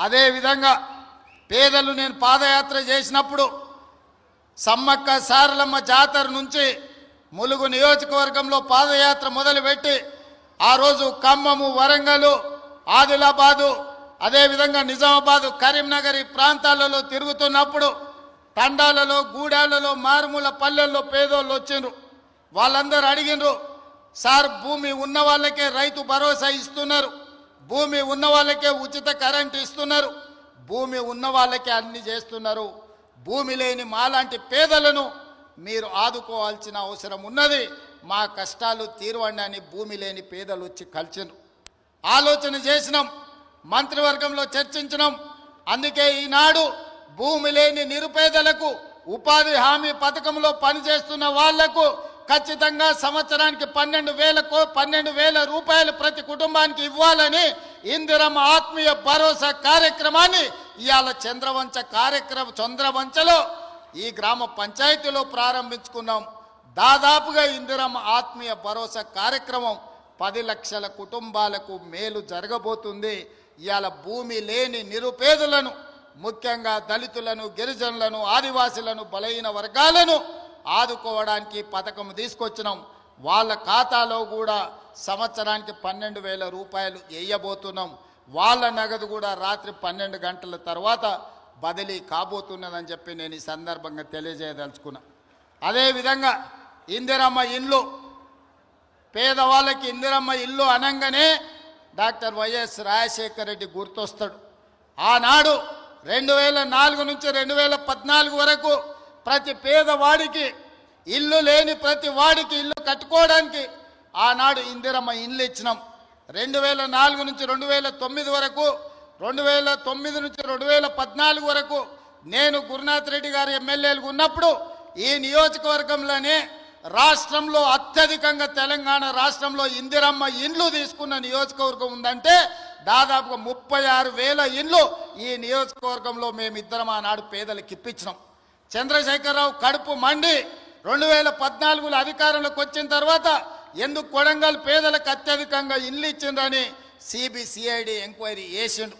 అదే విధంగా పేదలు నేను పాదయాత్ర చేసినప్పుడు సమ్మక్క సారలమ్మ జాతర నుంచి ములుగు నియోజకవర్గంలో పాదయాత్ర మొదలుపెట్టి ఆ రోజు ఖమ్మము వరంగల్ ఆదిలాబాదు అదేవిధంగా నిజామాబాదు కరీంనగర్ ఈ ప్రాంతాలలో తిరుగుతున్నప్పుడు తండాలలో గూడాలలో మారుమూల పల్లెల్లో పేదోళ్ళు వచ్చిండ్రు. వాళ్ళందరూ అడిగినరు, సార్ భూమి ఉన్న వాళ్ళకే రైతు భరోసా ఇస్తున్నారు, భూమి ఉన్న వాళ్ళకే ఉచిత కరెంటు ఇస్తున్నారు, భూమి ఉన్న వాళ్ళకే అన్ని చేస్తున్నారు, భూమి లేని మాలాంటి పేదలను మీరు ఆదుకోవాల్సిన అవసరం ఉన్నది, మా కష్టాలు తీరవండి అని భూమి లేని పేదలు వచ్చి కలిసినారు. ఆలోచన చేసినాం, మంత్రివర్గంలో చర్చించినాం. అందుకే ఈనాడు భూమి లేని నిరుపేదలకు ఉపాధి హామీ పథకంలో పనిచేస్తున్న వాళ్లకు ఖచ్చితంగా సంవత్సరానికి 12,000 రూపాయలు ప్రతి కుటుంబానికి ఇవ్వాలని ఇందిరమ్మ ఆత్మీయ భరోసా కార్యక్రమాన్ని ఇవాళ చంద్రవంచలో ఈ గ్రామ పంచాయతీలో ప్రారంభించుకున్నాం. దాదాపుగా ఇందిరమ్మ ఆత్మీయ భరోసా కార్యక్రమం 10 లక్షల కుటుంబాలకు మేలు జరగబోతుంది. ఇవాళ భూమి లేని నిరుపేదలను, ముఖ్యంగా దళితులను, గిరిజనులను, ఆదివాసులను, బలహీన వర్గాలను ఆదుకోవడానికి పథకం తీసుకొచ్చినాం. వాళ్ళ ఖాతాలో కూడా సంవత్సరానికి 12,000 రూపాయలు వేయబోతున్నాం. వాళ్ళ నగదు కూడా రాత్రి 12 గంటల తర్వాత బదిలీ కాబోతున్నదని చెప్పి నేను ఈ సందర్భంగా తెలియజేయదలుచుకున్నా. అదేవిధంగా ఇందిరమ్మ ఇల్లు, పేదవాళ్ళకి ఇందిరమ్మ ఇల్లు అనగానే డాక్టర్ వైఎస్ రాజశేఖర రెడ్డి గుర్తొస్తాడు. ఆనాడు 2004 నుంచి 2014 వరకు ప్రతి పేదవాడికి ఇల్లు లేని ప్రతి వాడికి ఇల్లు కట్టుకోవడానికి ఆనాడు ఇందిరమ్మ ఇల్లు ఇచ్చినాం. 2004 నుంచి 2009 వరకు, 2009 నుంచి 2014 వరకు నేను గురునాథ్ రెడ్డి గారు ఎమ్మెల్యేలుగా ఉన్నప్పుడు ఈ నియోజకవర్గంలోనే రాష్ట్రంలో అత్యధికంగా తెలంగాణ రాష్ట్రంలో ఇందిరమ్మ ఇండ్లు తీసుకున్న నియోజకవర్గం ఉందంటే దాదాపుగా 36,000 ఇండ్లు ఈ నియోజకవర్గంలో మేమిద్దరం ఆనాడు పేదలకు ఇప్పించినాం. చంద్రశేఖరరావు కడుపు మండి 2014లో అధికారంలోకి వచ్చిన తర్వాత ఎందుకు కొడంగల్ పేదలకు అత్యధికంగా ఇండ్లు ఇచ్చిండ్రని సిబిసిఐడి ఎంక్వైరీ చేసిండు.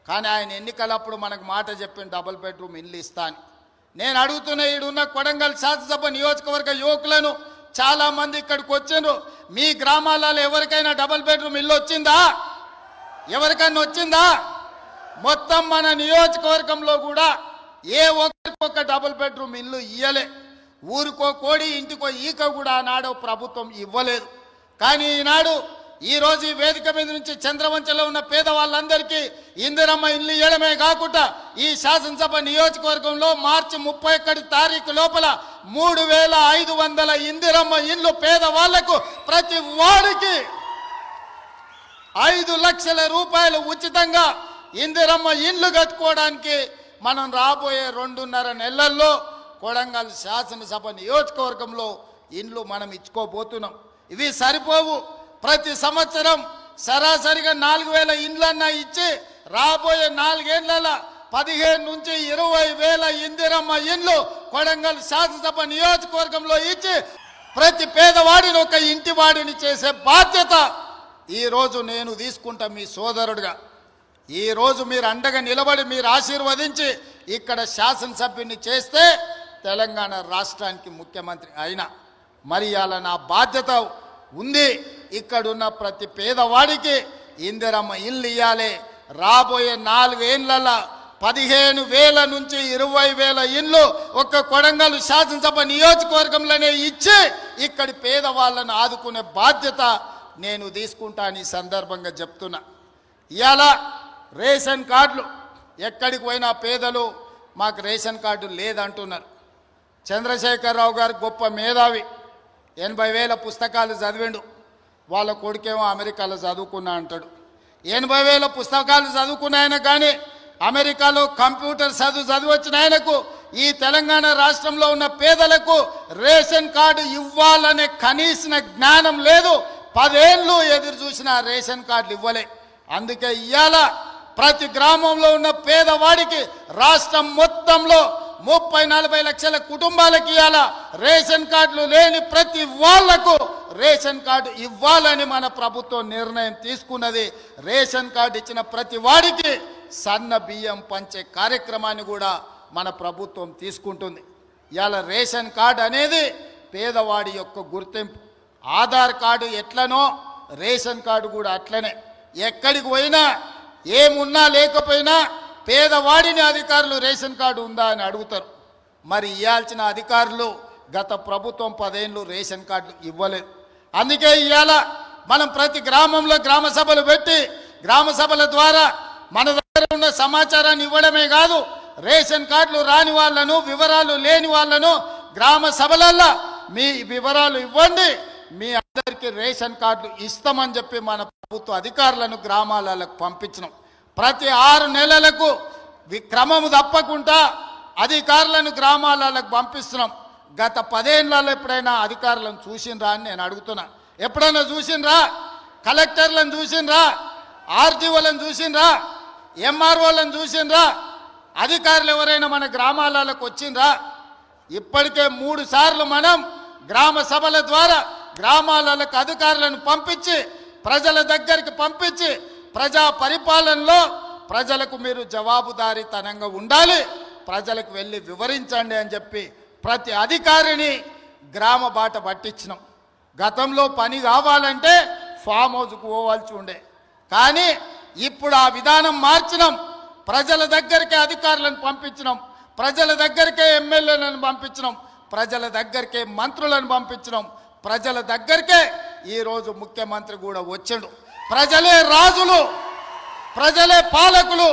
కానీ ఆయన ఎన్నికలప్పుడు మనకు మాట చెప్పిన డబుల్ బెడ్రూమ్ ఇండ్లు ఇస్తా అని. నేను అడుగుతున్న ఈడున్న కొడంగల్ శాసనసభ నియోజకవర్గ యువకులను, చాలా మంది ఇక్కడికి వచ్చిండ్రు, మీ గ్రామాలలో ఎవరికైనా డబుల్ బెడ్రూమ్ ఇల్లు వచ్చిందా? ఎవరికైనా వచ్చిందా? మొత్తం మన నియోజకవర్గంలో కూడా ఏ ఒక్కరికొక డబుల్ బెడ్రూమ్ ఇల్లు ఇయ్యలే. ఊరికో కోడి ఇంటికో ఈక కూడా ఆనాడు ప్రభుత్వం ఇవ్వలేదు. కానీ ఈనాడు ఈరోజు ఈ వేదిక మీద నుంచి చంద్రవంచలో ఉన్న పేదవాళ్ళందరికీ ఇందిరమ్మ ఇల్లు ఇవ్వడమే కాకుండా ఈ శాసనసభ నియోజకవర్గంలో మార్చి 31 తారీఖు లోపల 3,500 ఇందిరమ్మ ఇల్లు పేదవాళ్లకు ప్రతి వాడికి 5 లక్షల రూపాయలు ఉచితంగా ఇందిరమ్మ ఇల్లు కట్టుకోవడానికి మనం రాబోయే 2.5 నెలల్లో కొడంగల్ శాసనసభ నియోజకవర్గంలో ఇండ్లు మనం ఇచ్చుకోబోతున్నాం. ఇవి సరిపోవు. ప్రతి సంవత్సరం సరాసరిగా 4,000 ఇండ్లన్నా ఇచ్చి రాబోయే 4 ఏళ్ల 15 నుంచి 20,000 ఇందిరమ్మ ఇండ్లు కొడంగల్ శాసనసభ నియోజకవర్గంలో ఇచ్చి ప్రతి పేదవాడిని ఒక ఇంటి వాడిని చేసే బాధ్యత ఈరోజు నేను తీసుకుంటా మీ సోదరుడిగా. ఈరోజు మీరు అండగా నిలబడి మీరు ఆశీర్వదించి ఇక్కడ శాసనసభ్యుని చేస్తే తెలంగాణ రాష్ట్రానికి ముఖ్యమంత్రి అయినా మరి అలా నా బాధ్యత ఉంది. ఇక్కడున్న ప్రతి పేదవాడికి ఇందిరమ్మ ఇల్లు ఇవ్వాలి. రాబోయే 4 ఏళ్ల 15,000 నుంచి 20,000 ఇల్లు ఒక్క కొడంగల్ శాసనసభ నియోజకవర్గంలోనే ఇచ్చి ఇక్కడి పేదవాళ్ళను ఆదుకునే బాధ్యత నేను తీసుకుంటాను. ఈ సందర్భంగా చెప్తున్నా. ఇవాళ రేషన్ కార్డులు ఎక్కడికి పోయినా పేదలు మాకు రేషన్ కార్డు లేదంటున్నారు. చంద్రశేఖరరావు గారు గొప్ప మేధావి, 80,000 పుస్తకాలు చదివిండు. వాళ్ళ కొడుకేమో అమెరికాలో చదువుకున్నా అంటాడు. 80,000 పుస్తకాలు చదువుకున్న ఆయన కానీ అమెరికాలో కంప్యూటర్ చదివొచ్చిన ఆయనకు ఈ తెలంగాణ రాష్ట్రంలో ఉన్న పేదలకు రేషన్ కార్డు ఇవ్వాలనే కనీస జ్ఞానం లేదు. 10 ఏళ్ళు ఎదురు చూసిన రేషన్ కార్డులు ఇవ్వలే. అందుకే ఇవాళ ప్రతి గ్రామంలో ఉన్న పేదవాడికి రాష్ట్రం మొత్తంలో 30-40 లక్షల కుటుంబాలకు ఇవ్వాల రేషన్ కార్డులు లేని ప్రతి వాళ్లకు రేషన్ కార్డు ఇవ్వాలని మన ప్రభుత్వం నిర్ణయం తీసుకున్నది. రేషన్ కార్డు ఇచ్చిన ప్రతి వాడికి సన్న బియ్యం పంచే కార్యక్రమాన్ని కూడా మన ప్రభుత్వం తీసుకుంటుంది. ఇవాళ రేషన్ కార్డు అనేది పేదవాడి యొక్క గుర్తింపు. ఆధార్ కార్డు ఎట్లనో రేషన్ కార్డు కూడా అట్లనే. ఎక్కడికి పోయినా ఏమున్నా లేకపోయినా పేదవాడిని అధికారులు రేషన్ కార్డు ఉందా అని అడుగుతారు. మరి ఇవ్వాల్సిన అధికారులు గత ప్రభుత్వం 10 ఏళ్ళు రేషన్ కార్డులు ఇవ్వలేదు. అందుకే ఇవాళ మనం ప్రతి గ్రామంలో గ్రామ సభలు పెట్టి గ్రామ సభల ద్వారా మన దగ్గర ఉన్న సమాచారాన్ని ఇవ్వడమే కాదు, రేషన్ కార్డులు రాని వాళ్ళను వివరాలు లేని వాళ్ళను గ్రామ సభలల్లో మీ వివరాలు ఇవ్వండి, మీ అందరికీ రేషన్ కార్డులు ఇస్తామని చెప్పి మన ప్రభుత్వ అధికారులను గ్రామాలకు పంపించినాం. ప్రతి 6 నెలలకు క్రమము తప్పకుండా అధికారులను గ్రామాలకు పంపిస్తున్నాం. గత 10 ఏళ్లలో ఎప్పుడైనా అధికారులను చూసినరా అని నేను అడుగుతున్నా. ఎప్పుడైనా చూసినరా? కలెక్టర్లను చూసినరా? ఆర్డీఓలను చూసినరా? ఎంఆర్ఓలను చూసినరా? అధికారులు ఎవరైనా మన గ్రామాలకు వచ్చినరా? ఇప్పటికే 3 సార్లు మనం గ్రామ సభల ద్వారా గ్రామాలకు అధికారులను పంపించి ప్రజల దగ్గరికి పంపించి ప్రజా పరిపాలనలో ప్రజలకు మీరు జవాబుదారీతనంగా ఉండాలి, ప్రజలకు వెళ్ళి వివరించండి అని చెప్పి ప్రతి అధికారిని గ్రామ బాట పట్టించినాం. గతంలో పని కావాలంటే ఫామ్ హౌస్కు పోవాల్సి ఉండే, కానీ ఇప్పుడు ఆ విధానం మార్చినాం. ప్రజల దగ్గరికే అధికారులను పంపించినాం, ప్రజల దగ్గరికే ఎమ్మెల్యేలను పంపించినాం, ప్రజల దగ్గరికే మంత్రులను పంపించినాం, ప్రజల దగ్గరికే ఈరోజు ముఖ్యమంత్రి కూడా వచ్చాడు. ప్రజలే రాజులు, ప్రజలే పాలకులు.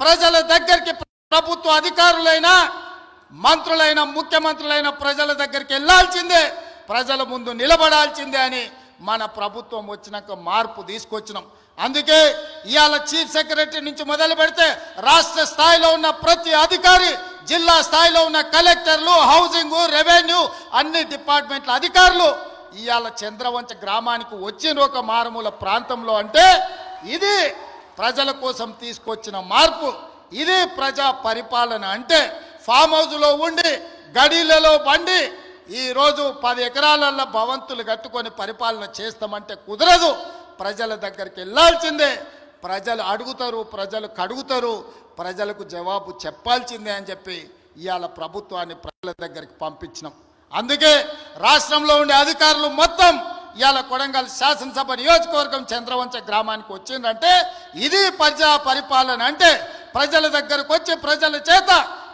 ప్రజల దగ్గరికి ప్రభుత్వ అధికారులైనా మంత్రులైన ముఖ్యమంత్రులైన ప్రజల దగ్గరికి వెళ్ళాల్సిందే, ప్రజల ముందు నిలబడాల్సిందే అని మన ప్రభుత్వం వచ్చినాక మార్పు తీసుకొచ్చినాం. అందుకే ఇవాళ చీఫ్ సెక్రటరీ నుంచి మొదలు పెడితే రాష్ట్ర స్థాయిలో ఉన్న ప్రతి అధికారి, జిల్లా స్థాయిలో ఉన్న కలెక్టర్లు, హౌసింగ్, రెవెన్యూ అన్ని డిపార్ట్మెంట్ల అధికారులు ఇవాళ చంద్రవంచ గ్రామానికి వచ్చిన ఒక మారుమూల ప్రాంతంలో అంటే ఇది ప్రజల కోసం తీసుకొచ్చిన మార్పు, ఇది ప్రజా పరిపాలన. అంటే ఫామ్ హౌస్లో ఉండి గడీలలో బండి ఈరోజు 10 ఎకరాలలో భవంతులు కట్టుకొని పరిపాలన చేస్తామంటే కుదరదు. ప్రజల దగ్గరికి వెళ్ళాల్సిందే, ప్రజలు అడుగుతారు, ప్రజలు కడుగుతారు, ప్రజలకు జవాబు చెప్పాల్సిందే అని చెప్పి ఇవాళ ప్రభుత్వాన్ని ప్రజల దగ్గరికి పంపించినాం. అందుకే రాష్ట్రంలో ఉండే అధికారులు మొత్తం ఇవాళ కొడంగల్ శాసనసభ నియోజకవర్గం చంద్రవంచ గ్రామానికి వచ్చిందంటే ఇది ప్రజా పరిపాలన. అంటే ప్రజల దగ్గరకు వచ్చి ప్రజల చేత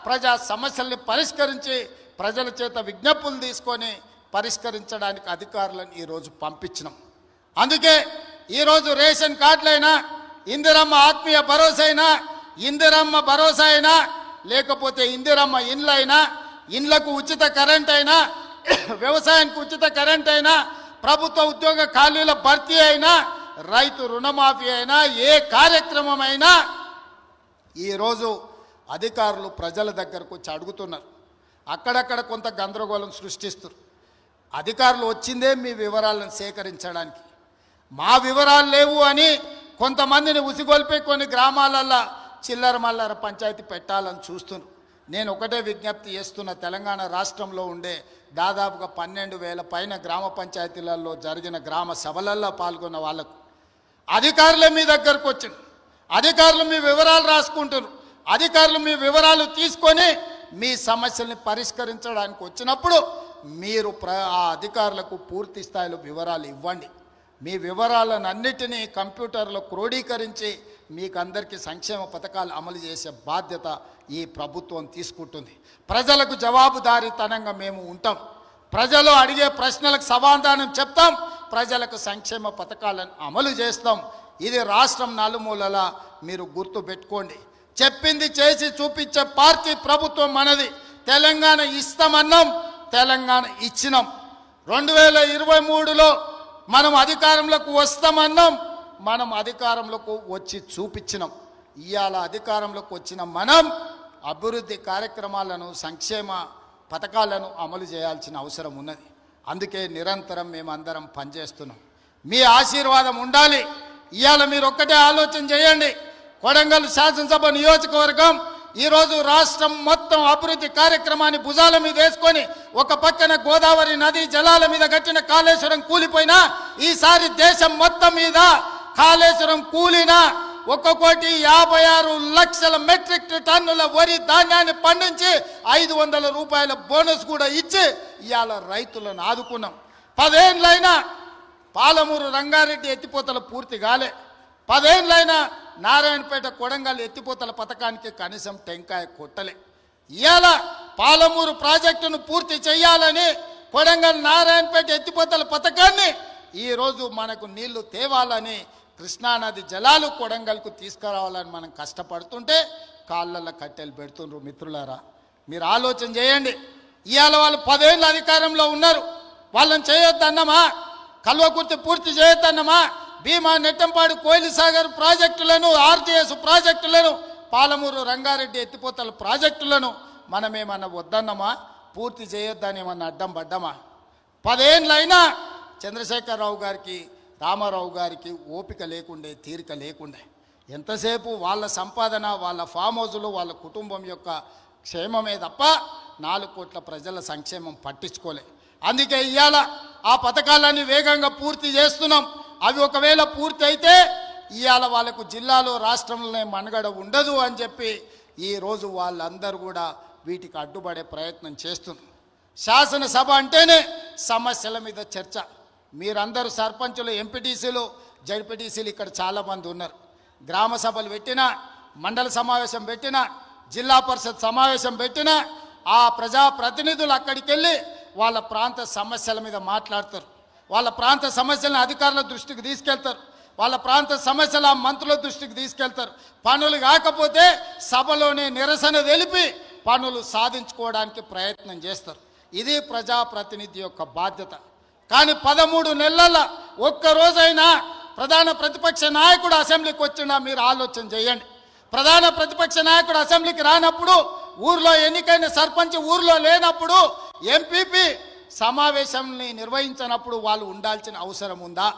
ప్రజా సమస్యల్ని పరిష్కరించి ప్రజల చేత విజ్ఞప్తులు తీసుకొని పరిష్కరించడానికి అధికారులను ఈరోజు పంపించినాం. అందుకే ఈరోజు రేషన్ కార్డులైనా, ఇందిరమ్మ ఆత్మీయ భరోసా అయినా, ఇందిరమ్మ భరోసా అయినా, లేకపోతే ఇందిరమ్మ ఇండ్లైనా, ఇండ్లకు ఉచిత కరెంట్ అయినా, వ్యవసాయానికి ఉచిత కరెంట్ అయినా, ప్రభుత్వ ఉద్యోగ ఖాళీల భర్తీ అయినా, రైతు రుణమాఫీ అయినా, ఏ కార్యక్రమం అయినా ఈరోజు అధికారులు ప్రజల దగ్గరకు వచ్చి అడుగుతున్నారు. అక్కడక్కడ కొంత గందరగోళం సృష్టిస్తారు. అధికారులు వచ్చిందే మీ వివరాలను సేకరించడానికి, మా వివరాలు లేవు అని కొంతమందిని ఉసిగొల్పి కొన్ని గ్రామాలల్లో చిల్లర మల్లర పంచాయతీ పెట్టాలని చూస్తున్నారు. నేను ఒకటే విజ్ఞప్తి చేస్తున్న, తెలంగాణ రాష్ట్రంలో ఉండే దాదాపుగా 12,000 పైన గ్రామ పంచాయతీలలో జరిగిన గ్రామ సభలలో పాల్గొన్న వాళ్ళకు అధికారులే మీ దగ్గరకు వచ్చింది. అధికారులు మీ వివరాలు రాసుకుంటారు. అధికారులు మీ వివరాలు తీసుకొని మీ సమస్యల్ని పరిష్కరించడానికి వచ్చినప్పుడు మీరు ఆ అధికారులకు పూర్తి స్థాయిలో వివరాలు ఇవ్వండి. మీ వివరాలను అన్నిటినీ కంప్యూటర్లో క్రోడీకరించి మీకు అందరికీ సంక్షేమ పథకాలు అమలు చేసే బాధ్యత ఈ ప్రభుత్వం తీసుకుంటుంది. ప్రజలకు జవాబుదారీతనంగా మేము ఉంటాం. ప్రజలు అడిగే ప్రశ్నలకు సమాధానం చెప్తాం, ప్రజలకు సంక్షేమ పథకాలను అమలు చేస్తాం. ఇది రాష్ట్రం నలుమూలలా మీరు గుర్తు పెట్టుకోండి. చెప్పింది చేసి చూపించే పార్టీ ప్రభుత్వం మనది. తెలంగాణ ఇస్తామన్నాం, తెలంగాణ ఇచ్చినాం. 2023లో మనం అధికారంలోకి వస్తామన్నాం, మనం అధికారంలోకి వచ్చి చూపించినాం. ఇవాళ అధికారంలోకి వచ్చిన మనం అభివృద్ధి కార్యక్రమాలను, సంక్షేమ పథకాలను అమలు చేయాల్సిన అవసరం ఉన్నది. అందుకే నిరంతరం మేమందరం పనిచేస్తున్నాం. మీ ఆశీర్వాదం ఉండాలి. ఇవాళ మీరు ఒక్కటే ఆలోచన చేయండి. కొడంగల్ శాసనసభ నియోజకవర్గం ఈరోజు రాష్ట్రం మొత్తం అభివృద్ధి కార్యక్రమాన్ని భుజాల మీద వేసుకొని ఒక పక్కన గోదావరి నది జలాల మీద కట్టిన కాళేశ్వరం కూలిపోయినా ఈసారి దేశం మొత్తం మీద కాళేశ్వరం కూలినా 1,56,00,000 మెట్రిక్ టన్నుల వరి ధాన్యాన్ని పండించి 500 రూపాయల బోనస్ కూడా ఇచ్చి ఇవాళ రైతులను ఆదుకున్నాం. 10 ఏళ్ళైనా పాలమూరు రంగారెడ్డి ఎత్తిపోతల పూర్తి కాలే. 10 ఏళ్ళైనా నారాయణపేట కొడంగల్ ఎత్తిపోతల పథకానికి కనీసం టెంకాయ కొట్టలే. ఇవాళ పాలమూరు ప్రాజెక్టును పూర్తి చేయాలని కొడంగల్ నారాయణపేట ఎత్తిపోతల పథకాన్ని ఈరోజు మనకు నీళ్లు తేవాలని కృష్ణానది జలాలు కొడంగల్కు తీసుకురావాలని మనం కష్టపడుతుంటే కాళ్ళల్లో కట్టెలు పెడుతుండ్రు. మిత్రులారా, మీరు ఆలోచన చేయండి. ఇవాళ వాళ్ళు 10 ఏళ్ళు అధికారంలో ఉన్నారు. వాళ్ళని చేయొద్దన్నమా? కల్వకుర్తి పూర్తి చేయొద్దన్నమా? భీమా నెట్టంపాడు కోయిలసాగర్ ప్రాజెక్టులను, ఆర్టీఎస్ ప్రాజెక్టులను, పాలమూరు రంగారెడ్డి ఎత్తిపోతల ప్రాజెక్టులను మనమేమన్నా వద్దన్నమా? పూర్తి చేయొద్దని ఏమన్నా అడ్డం పడ్డమా? 10 ఏళ్ళైనా చంద్రశేఖరరావు గారికి, రామారావు గారికి ఓపిక లేకుండే, తీరిక లేకుండే. ఎంతసేపు వాళ్ళ సంపాదన, వాళ్ళ ఫామ్ హౌజులు, వాళ్ళ కుటుంబం యొక్క క్షేమమే తప్ప 4 కోట్ల ప్రజల సంక్షేమం పట్టించుకోలే. అందుకే ఇవాళ ఆ పథకాలన్నీ వేగంగా పూర్తి చేస్తున్నాం. అవి ఒకవేళ పూర్తి అయితే ఇవాళ వాళ్ళకు జిల్లాలో, రాష్ట్రంలోనే మనుగడ ఉండదు అని చెప్పి ఈరోజు వాళ్ళందరూ కూడా వీటికి అడ్డుపడే ప్రయత్నం చేస్తున్నారు. శాసనసభ అంటేనే సమస్యల మీద చర్చ. మీరందరూ సర్పంచులు, ఎంపీటీసీలు, జడ్పీటీసీలు ఇక్కడ చాలామంది ఉన్నారు. గ్రామ సభలు పెట్టినా, మండల సమావేశం పెట్టినా, జిల్లా పరిషత్ సమావేశం పెట్టినా ఆ ప్రజాప్రతినిధులు అక్కడికి వెళ్ళి వాళ్ళ ప్రాంత సమస్యల మీద మాట్లాడతారు. వాళ్ళ ప్రాంత సమస్యలను అధికారుల దృష్టికి తీసుకెళ్తారు. వాళ్ళ ప్రాంత సమస్యల మంత్రుల దృష్టికి తీసుకెళ్తారు. పనులు కాకపోతే సభలోనే నిరసన తెలిపి పనులు సాధించుకోవడానికి ప్రయత్నం చేస్తారు. ఇది ప్రజాప్రతినిధి యొక్క బాధ్యత. కానీ 13 నెలల ఒక్కరోజైనా ప్రధాన ప్రతిపక్ష నాయకుడు అసెంబ్లీకి వచ్చినా మీరు ఆలోచన చేయండి. ప్రధాన ప్రతిపక్ష నాయకుడు అసెంబ్లీకి రానప్పుడు, ఊర్లో ఎన్నికైన సర్పంచ్ ఊర్లో లేనప్పుడు, ఎంపీపీ సమావేశాన్ని నిర్వహించినప్పుడు వాళ్ళు ఉండాల్సిన అవసరం ఉందా?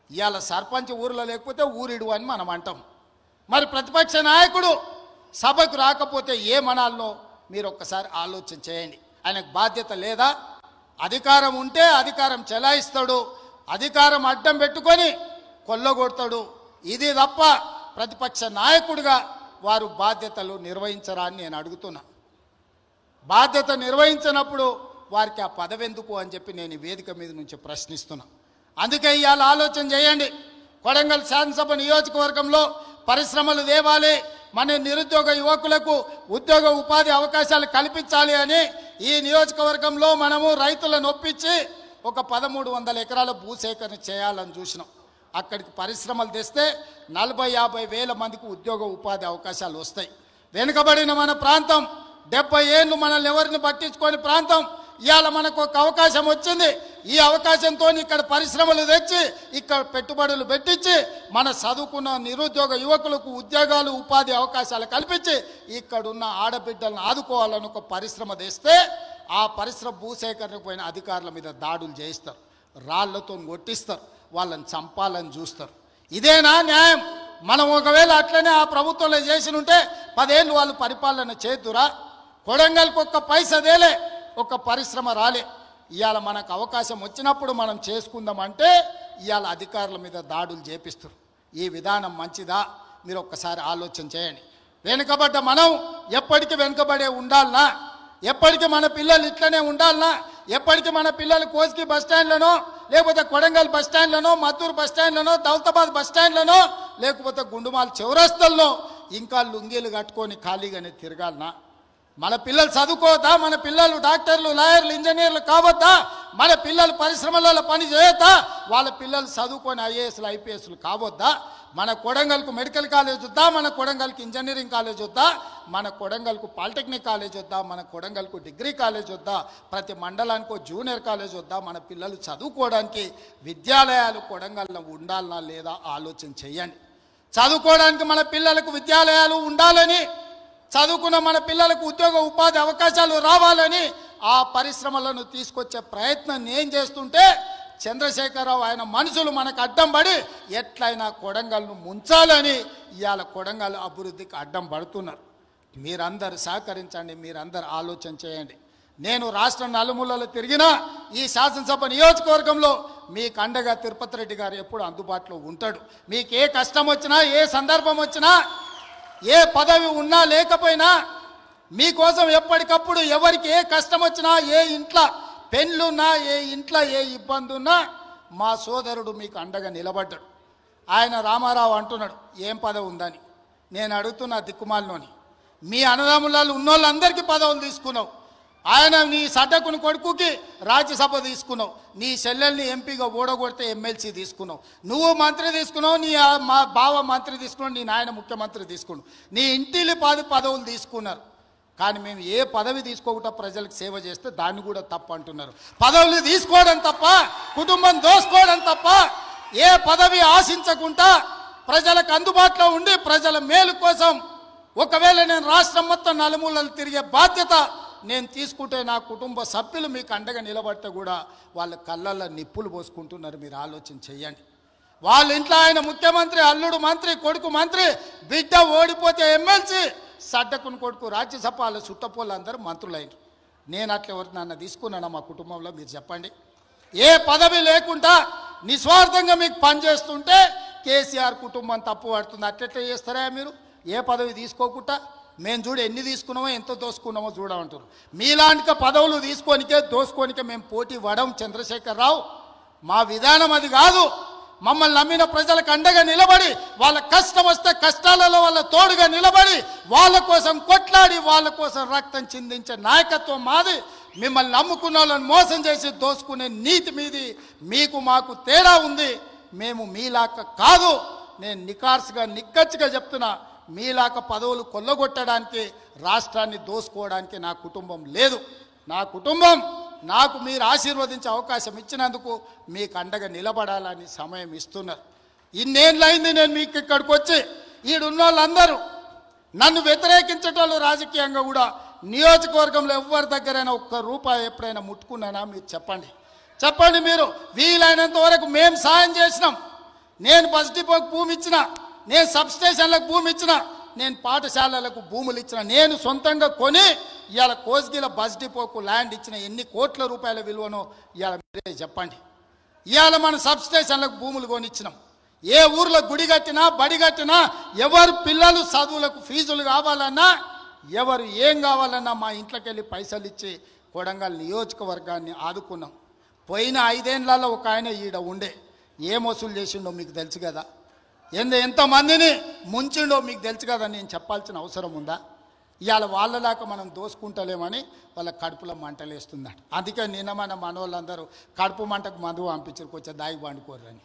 ఇవాళ సర్పంచ్ ఊర్లో లేకపోతే ఊరిడు అని మనం అంటాం. మరి ప్రతిపక్ష నాయకుడు సభకు రాకపోతే ఏమనాలనో మీరు ఒక్కసారి ఆలోచన చేయండి. ఆయనకు బాధ్యత లేదా? అధికారం ఉంటే అధికారం చెలాయిస్తాడు, అధికారం అడ్డం పెట్టుకొని కొల్లగొడతాడు. ఇది తప్ప ప్రతిపక్ష నాయకుడిగా వారు బాధ్యతలు నిర్వహించరా అని నేను అడుగుతున్నా. బాధ్యత నిర్వహించినప్పుడు వారికి ఆ పదవి ఎందుకు అని చెప్పి నేను ఈ వేదిక మీద నుంచి ప్రశ్నిస్తున్నా. అందుకే ఇవాళ ఆలోచన చేయండి. కొడంగల్ శాసనసభ నియోజకవర్గంలో పరిశ్రమలు తేవాలి, మన నిరుద్యోగ యువకులకు ఉద్యోగ ఉపాధి అవకాశాలు కల్పించాలి అని ఈ నియోజకవర్గంలో మనము రైతులను ఒప్పించి ఒక 1300 ఎకరాల భూసేకరణ చేయాలని చూసినాం. అక్కడికి పరిశ్రమలు తెస్తే 40-50 వేల మందికి ఉద్యోగ ఉపాధి అవకాశాలు వస్తాయి. వెనుకబడిన మన ప్రాంతం, 70 ఏళ్ళు మనల్ని ఎవరిని పట్టించుకోని ప్రాంతం, ఇవాళ మనకు ఒక అవకాశం వచ్చింది. ఈ అవకాశంతో ఇక్కడ పరిశ్రమలు తెచ్చి, ఇక్కడ పెట్టుబడులు పెట్టించి, మన చదువుకున్న నిరుద్యోగ యువకులకు ఉద్యోగాలు, ఉపాధి అవకాశాలు కల్పించి ఇక్కడున్న ఆడబిడ్డలను ఆదుకోవాలని ఒక పరిశ్రమ తెస్తే ఆ పరిశ్రమ భూసేకరణకు పోయిన అధికారుల మీద దాడులు చేయిస్తారు, రాళ్లతో కొట్టిస్తారు, వాళ్ళని చంపాలని చూస్తారు. ఇదేనా న్యాయం? మనం ఒకవేళ అట్లనే ఆ ప్రభుత్వంలో చేసి ఉంటే 10 ఏళ్ళు వాళ్ళు పరిపాలన చేతురా? కొడంగల్కి ఒక్క పైసా దేలే, ఒక పరిశ్రమ రాలే. ఇవాళ మనకు అవకాశం వచ్చినప్పుడు మనం చేసుకుందామంటే ఇవాళ అధికారుల మీద దాడులు చేపిస్తారు. ఈ విధానం మంచిదా? మీరు ఒక్కసారి ఆలోచన చేయండి. వెనుకబడ్డ మనం ఎప్పటికీ వెనుకబడే ఉండాలనా? ఎప్పటికీ మన పిల్లలు ఇట్లనే ఉండాలనా? ఎప్పటికీ మన పిల్లలు కోస్గి బస్టాండ్లనో, లేకపోతే కొడంగల్ బస్టాండ్లనో, మద్దూరు బస్టాండ్లనో, దౌలతాబాద్ బస్టాండ్లనో, లేకపోతే గుండుమాల్ చౌరస్తల్లో ఇంకా లుంగీలు కట్టుకొని ఖాళీగానే తిరగాలనా? మన పిల్లలు చదువుకోవద్దా? మన పిల్లలు డాక్టర్లు, లాయర్లు, ఇంజనీర్లు కావద్దా? మన పిల్లలు పరిశ్రమలలో పని చేయొద్దా? వాళ్ళ పిల్లలు చదువుకొని ఐఏఎస్లు, ఐపీఎస్లు కావద్దా? మన కొడంగల్కు మెడికల్ కాలేజ్ వద్దా? మన కొడంగల్కి ఇంజనీరింగ్ కాలేజ్ వద్దా? మన కొడంగల్కు పాలిటెక్నిక్ కాలేజ్ వద్దా? మన కొడంగల్కు డిగ్రీ కాలేజ్ వద్దా? ప్రతి మండలానికి జూనియర్ కాలేజ్ వద్దా? మన పిల్లలు చదువుకోవడానికి విద్యాలయాలు కొడంగల్లో ఉండాలనా లేదా ఆలోచన చేయండి. చదువుకోవడానికి మన పిల్లలకు విద్యాలయాలు ఉండాలని, చదువుకున్న మన పిల్లలకు ఉద్యోగ ఉపాధి అవకాశాలు రావాలని ఆ పరిశ్రమలను తీసుకొచ్చే ప్రయత్నం నేను చేస్తుంటే చంద్రశేఖరరావు ఆయన మనుషులు మనకు అడ్డం పడి ఎట్లయినా కొడంగల్ను ముంచాలని ఇవాళ కొడంగల్ అభివృద్ధికి అడ్డం పడుతున్నారు. మీరందరూ సహకరించండి, మీరందరూ ఆలోచన చేయండి. నేను రాష్ట్రం నలుమూలలో తిరిగినా ఈ శాసనసభ నియోజకవర్గంలో మీకు అండగా తిరుపతి రెడ్డి గారు ఎప్పుడు అందుబాటులో ఉంటాడు. మీకు ఏ కష్టం వచ్చినా, ఏ సందర్భం వచ్చినా, ఏ పదవి ఉన్నా లేకపోయినా మీకోసం ఎప్పటికప్పుడు ఎవరికి ఏ కష్టం వచ్చినా, ఏ ఇంట్లో పెళ్ళున్నా, ఏ ఇంట్లో ఏ ఇబ్బంది ఉన్నా మా సోదరుడు మీకు అండగా నిలబడ్డాడు. ఆయన రామారావు అంటున్నాడు ఏం పదవి ఉందని. నేను అడుగుతున్నా దిక్కుమాలినోని, మీ అన్నదమ్ములలో ఉన్నోళ్ళందరికీ పదవులు తీసుకున్నావు. ఆయన నీ సడ్డకుని కొడుకుకి రాజ్యసభ తీసుకున్నావు, నీ చెల్లెల్ని ఎంపీగా ఓడగొడితే ఎమ్మెల్సీ తీసుకున్నావు, నువ్వు మంత్రి తీసుకున్నావు, నీ మా బావ మంత్రి తీసుకున్నావు, నీ నాయన ముఖ్యమంత్రి తీసుకున్నావు, నీ ఇంటిలి పదవులు తీసుకున్నారు. కానీ మేము ఏ పదవి తీసుకోకుండా ప్రజలకు సేవ చేస్తే దాన్ని కూడా తప్పు అంటున్నారు. పదవులు తీసుకోవడం తప్ప, కుటుంబం దోసుకోవడం తప్ప, ఏ పదవి ఆశించకుండా ప్రజలకు అందుబాటులో ఉండి ప్రజల మేలు కోసం ఒకవేళ నేను రాష్ట్రం మొత్తం నలుమూలలు తిరిగే బాధ్యత నేను తీసుకుంటే నా కుటుంబ సభ్యులు మీకు అండగా నిలబడితే కూడా వాళ్ళ కళ్ళల్లో నిప్పులు పోసుకుంటున్నారు. మీరు ఆలోచన చెయ్యండి. వాళ్ళ ఇంట్లో ఆయన ముఖ్యమంత్రి, అల్లుడు మంత్రి, కొడుకు మంత్రి, బిడ్డ ఓడిపోతే ఎమ్మెల్సీ, సడ్డకుని కొడుకు రాజ్యసభ, వాళ్ళ చుట్టపోళ్ళు అందరూ మంత్రులైనరు. నేను అట్లా ఎవరు నన్ను తీసుకున్నాను మా కుటుంబంలో? మీరు చెప్పండి. ఏ పదవి లేకుండా నిస్వార్థంగా మీకు పనిచేస్తుంటే కేసీఆర్ కుటుంబం తప్పు పడుతుంది. అట్లెట్లా చేస్తారా మీరు? ఏ పదవి తీసుకోకుండా మేము చూడు ఎన్ని తీసుకున్నామో ఎంత దోసుకున్నామో చూడమంటారు. మీలాంటి పదవులు తీసుకోనికే దోసుకోనికే మేము పోటీ పడం చంద్రశేఖరరావు. మా విధానం అది కాదు. మమ్మల్ని నమ్మిన ప్రజలకు అండగా నిలబడి, వాళ్ళ కష్టం వస్తే కష్టాలలో వాళ్ళ తోడుగా నిలబడి, వాళ్ళ కోసం కొట్లాడి, వాళ్ళ కోసం రక్తం చిందించే నాయకత్వం మాది. మిమ్మల్ని నమ్ముకున్న వాళ్ళని మోసం చేసి దోసుకునే నీతి మీది. మీకు మాకు తేడా ఉంది. మేము మీలాక కాదు. నేను నికార్సుగా నిక్కచ్చిగా చెప్తున్నా, మీలాక పదవులు కొల్లగొట్టడానికి, రాష్ట్రాన్ని దోసుకోవడానికి నా కుటుంబం లేదు. నా కుటుంబం నాకు మీరు ఆశీర్వదించే అవకాశం ఇచ్చినందుకు మీకు అండగా నిలబడాలని సమయం ఇస్తున్నారు. ఇన్నేళ్ళైంది నేను మీకు ఇక్కడికి వచ్చి. ఈడున్న వాళ్ళందరూ నన్ను వ్యతిరేకించేటోళ్ళు రాజకీయంగా కూడా నియోజకవర్గంలో ఎవరి దగ్గరైనా ఒక్క రూపాయి ఎప్పుడైనా ముట్టుకున్నానా? మీరు చెప్పండి. చెప్పండి. మీరు వీలైనంత వరకు మేము సాయం చేసినాం. నేను బస్ డిపోకి భూమి ఇచ్చిన, నేను సబ్స్టేషన్లకు భూమి ఇచ్చిన, నేను పాఠశాలలకు భూములు ఇచ్చిన, నేను సొంతంగా కొని ఇవాళ కోస్గిల బస్ డిపోకు ల్యాండ్ ఇచ్చిన. ఎన్ని కోట్ల రూపాయల విలువనో ఇవాళ మీరే చెప్పండి. ఇవాళ మన సబ్స్టేషన్లకు భూములు కొనిచ్చినాం. ఏ ఊర్లో గుడి కట్టినా, బడి కట్టినా, ఎవరు పిల్లలు చదువులకు ఫీజులు కావాలన్నా, ఎవరు ఏం కావాలన్నా మా ఇంట్లోకి వెళ్ళి పైసలు ఇచ్చి కొడంగల్ నియోజకవర్గాన్ని ఆదుకున్నాం. పోయిన 5 ఏళ్లలో ఒక ఆయన ఈడ ఉండే ఏం వసూలు చేసిండో మీకు తెలుసు కదా. ఎంతమందిని ముంచిండో మీకు తెలుసు కదా. నేను చెప్పాల్సిన అవసరం ఉందా? ఇవాళ వాళ్ళలాగా మనం దోసుకుంటలేమని వాళ్ళ కడుపులో మంటలేస్తున్నాడు. అందుకే నిన్న మన మనోళ్ళందరూ కడుపు మంటకు మందు పంపించారు, కొంచెం దాగి పండుకోరని.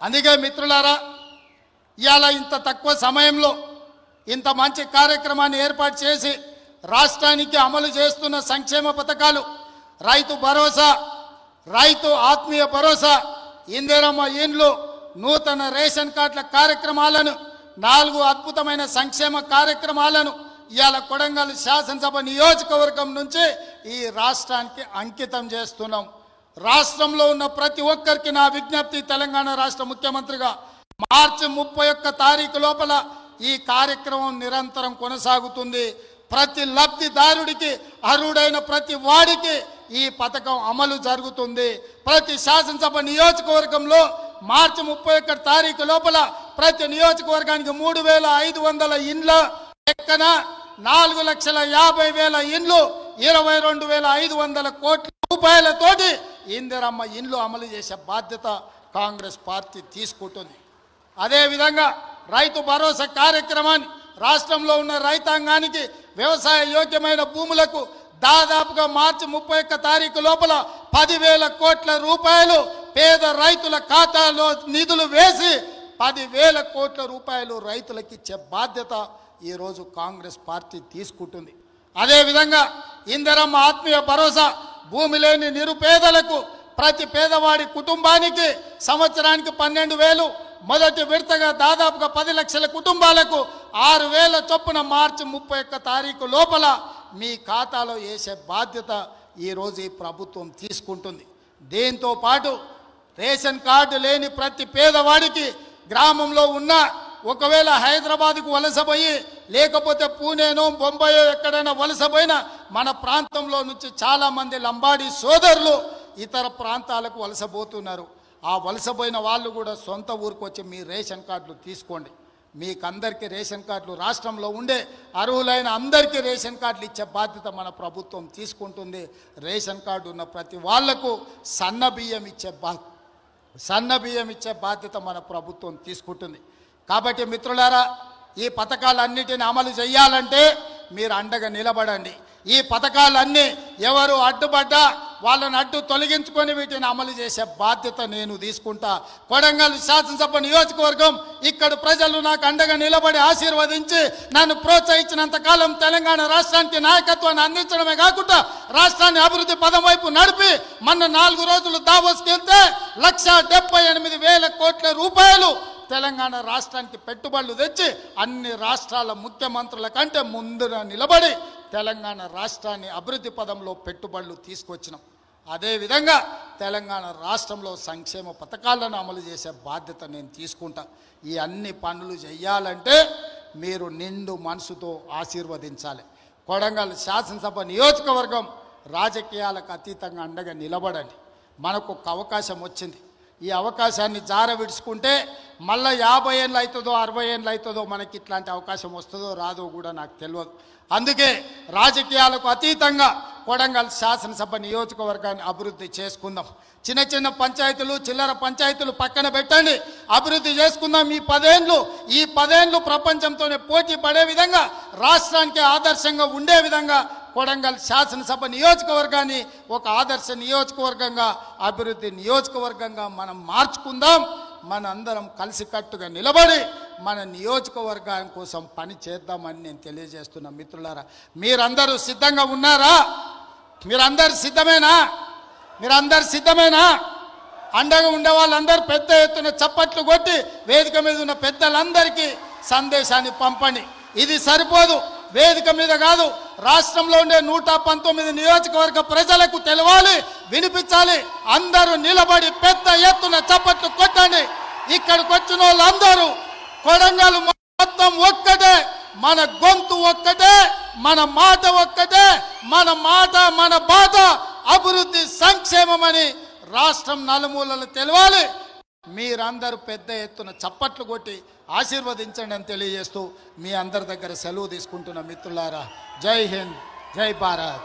అందుకే మిత్రులారా, ఇవాళ ఇంత తక్కువ సమయంలో ఇంత మంచి కార్యక్రమాన్ని ఏర్పాటు చేసి రాష్ట్రానికి అమలు చేస్తున్న సంక్షేమ పథకాలు, రైతు భరోసా, రైతు ఆత్మీయ భరోసా, ఇందిరమ్మ ఇండ్లు, నూతన రేషన్ కార్డుల కార్యక్రమాలను, 4 అద్భుతమైన సంక్షేమ కార్యక్రమాలను ఇవాళ కొడంగల్ శాసనసభ నియోజకవర్గం నుంచి ఈ రాష్ట్రానికి అంకితం చేస్తున్నాం. రాష్ట్రంలో ఉన్న ప్రతి ఒక్కరికి నా విజ్ఞప్తి, తెలంగాణ రాష్ట్ర ముఖ్యమంత్రిగా మార్చి 31 తారీఖు లోపల ఈ కార్యక్రమం నిరంతరం కొనసాగుతుంది. ప్రతి లబ్ధిదారుడికి, అర్హుడైన ప్రతి వాడికి ఈ పథకం అమలు జరుగుతుంది. ప్రతి శాసనసభ నియోజకవర్గంలో మార్చి 31 తారీఖు లోపల ప్రతి నియోజకవర్గానికి 3500 ఇండ్ల లెక్కన 4,50,000 ఇండ్లు, 22,500 కోట్ల రూపాయలతోటి ఇందిరమ్మ ఇండ్లు అమలు చేసే బాధ్యత కాంగ్రెస్ పార్టీ తీసుకుంటుంది. అదేవిధంగా రైతు భరోసా కార్యక్రమాన్ని రాష్ట్రంలో ఉన్న రైతాంగానికి వ్యవసాయ యోగ్యమైన భూములకు దాదాపుగా మార్చి 31 తారీఖు లోపల 10,000 కోట్ల రూపాయలు పేద రైతుల ఖాతాలో నిధులు వేసి 10,000 కోట్ల రూపాయలు రైతులకు ఇచ్చే బాధ్యత ఈరోజు కాంగ్రెస్ పార్టీ తీసుకుంటుంది. అదేవిధంగా ఇందిరమ్మ ఆత్మీయ భరోసా, భూమి లేని నిరుపేదలకు ప్రతి పేదవాడి కుటుంబానికి సంవత్సరానికి 12,000, మొదటి విడతగా దాదాపుగా 10 లక్షల కుటుంబాలకు 6,000 చొప్పున మార్చి 31 తారీఖు లోపల మీ ఖాతాలో వేసే బాధ్యత ఈరోజు ఈ ప్రభుత్వం తీసుకుంటుంది. దీంతో పాటు రేషన్ కార్డు లేని ప్రతి పేదవాడికి గ్రామంలో ఉన్న ఒకవేళ హైదరాబాద్కు వలసపోయి లేకపోతే పూణేనో బొంబాయో ఎక్కడైనా వలసపోయినా మన ప్రాంతంలో నుంచి చాలామంది లంబాడీ సోదరులు ఇతర ప్రాంతాలకు వలసపోతున్నారు. ఆ వలసపోయిన వాళ్ళు కూడా సొంత ఊరికి వచ్చి మీ రేషన్ కార్డులు తీసుకోండి. మీకందరికీ రేషన్ కార్డులు రాష్ట్రంలో ఉండే అర్హులైన అందరికీ రేషన్ కార్డులు ఇచ్చే బాధ్యత మన ప్రభుత్వం తీసుకుంటుంది. రేషన్ కార్డు ఉన్న ప్రతి వాళ్లకు సన్న బియ్యం ఇచ్చే బాధ్యత మన ప్రభుత్వం తీసుకుంటుంది. కాబట్టి మిత్రులారా, ఈ పథకాలన్నిటిని అమలు చేయాలంటే మీరు అండగా నిలబడండి. ఈ పథకాలన్నీ ఎవరు అడ్డుపడ్డా వాళ్ళని అడ్డు తొలగించుకొని వీటిని అమలు చేసే బాధ్యత నేను తీసుకుంటా. కొడంగల్ శాసనసభ నియోజకవర్గం ఇక్కడ ప్రజలు నాకు అండగా నిలబడి ఆశీర్వదించి నన్ను ప్రోత్సహించినంత కాలం తెలంగాణ రాష్ట్రానికి నాయకత్వాన్ని అందించడమే కాకుండా రాష్ట్రాన్ని అభివృద్ధి పదం వైపు నడిపి మొన్న 4 రోజులు దావోస్కి వెళ్తే 1,78,000 కోట్ల రూపాయలు తెలంగాణ రాష్ట్రానికి పెట్టుబడులు తెచ్చి అన్ని రాష్ట్రాల ముఖ్యమంత్రుల కంటే ముందున నిలబడి తెలంగాణ రాష్ట్రాన్ని అభివృద్ధి పదంలో పెట్టుబడులు తీసుకొచ్చినాం. అదేవిధంగా తెలంగాణ రాష్ట్రంలో సంక్షేమ పథకాలను అమలు చేసే బాధ్యత నేను తీసుకుంటా. ఈ అన్ని పనులు చేయాలంటే మీరు నిండు మనసుతో ఆశీర్వదించాలి. కొడంగల్ శాసనసభ నియోజకవర్గం రాజకీయాలకు అతీతంగా అండగా నిలబడండి. మనకు ఒక అవకాశం వచ్చింది. ఈ అవకాశాన్ని జార విడుచుకుంటే మళ్ళీ 50 ఏళ్ళు అవుతుందో 60 ఏళ్ళు అవుతుందో మనకి ఇట్లాంటి అవకాశం వస్తుందో రాదో కూడా నాకు తెలియదు. అందుకే రాజకీయాలకు అతీతంగా కొడంగల్ శాసనసభ నియోజకవర్గాన్ని అభివృద్ధి చేసుకుందాం. చిన్న చిన్న పంచాయతీలు చిల్లర పంచాయతీలు పక్కన పెట్టండి, అభివృద్ధి చేసుకుందాం. ఈ 10 ఏళ్ళు ప్రపంచంతోనే పోటీ పడే విధంగా రాష్ట్రానికి ఆదర్శంగా ఉండే విధంగా కొడంగల్ శాసనసభ నియోజకవర్గాన్ని ఒక ఆదర్శ నియోజకవర్గంగా అభివృద్ధి నియోజకవర్గంగా మనం మార్చుకుందాం. మనందరం కలిసికట్టుగా నిలబడి మన నియోజకవర్గం కోసం పని చేద్దామని నేను తెలియజేస్తున్నా. మిత్రులారా, మీరందరూ సిద్ధంగా ఉన్నారా? మీరందరూ సిద్ధమేనా? అండగా ఉండే వాళ్ళందరూ పెద్ద ఎత్తున చప్పట్లు కొట్టి వేదిక మీద ఉన్న పెద్దలందరికీ సందేశాన్ని పంపండి. ఇది సరిపోదు, వేదిక మీద కాదు, రాష్ట్రంలో ఉండే 119 నియోజకవర్గ ప్రజలకు తెలవాలి, వినిపించాలి. అందరూ నిలబడి పెద్ద ఎత్తున చప్పట్లు కొట్టండి. ఇక్కడికి వచ్చిన వాళ్ళందరూ కొడంగల్ మొత్తం ఒక్కటే, మన గొంతు ఒక్కటే, మన మాట ఒక్కటే, మన బాట అభివృద్ధి సంక్షేమమని రాష్ట్రం నలుమూలలు తెలవాలి. మీరందరూ పెద్ద ఎత్తున చప్పట్లు కొట్టి ఆశీర్వదించండి అని తెలియజేస్తూ మీ అందరి దగ్గర సెలవు తీసుకుంటున్న మిత్రులారా, జై హింద్, జై భారత్.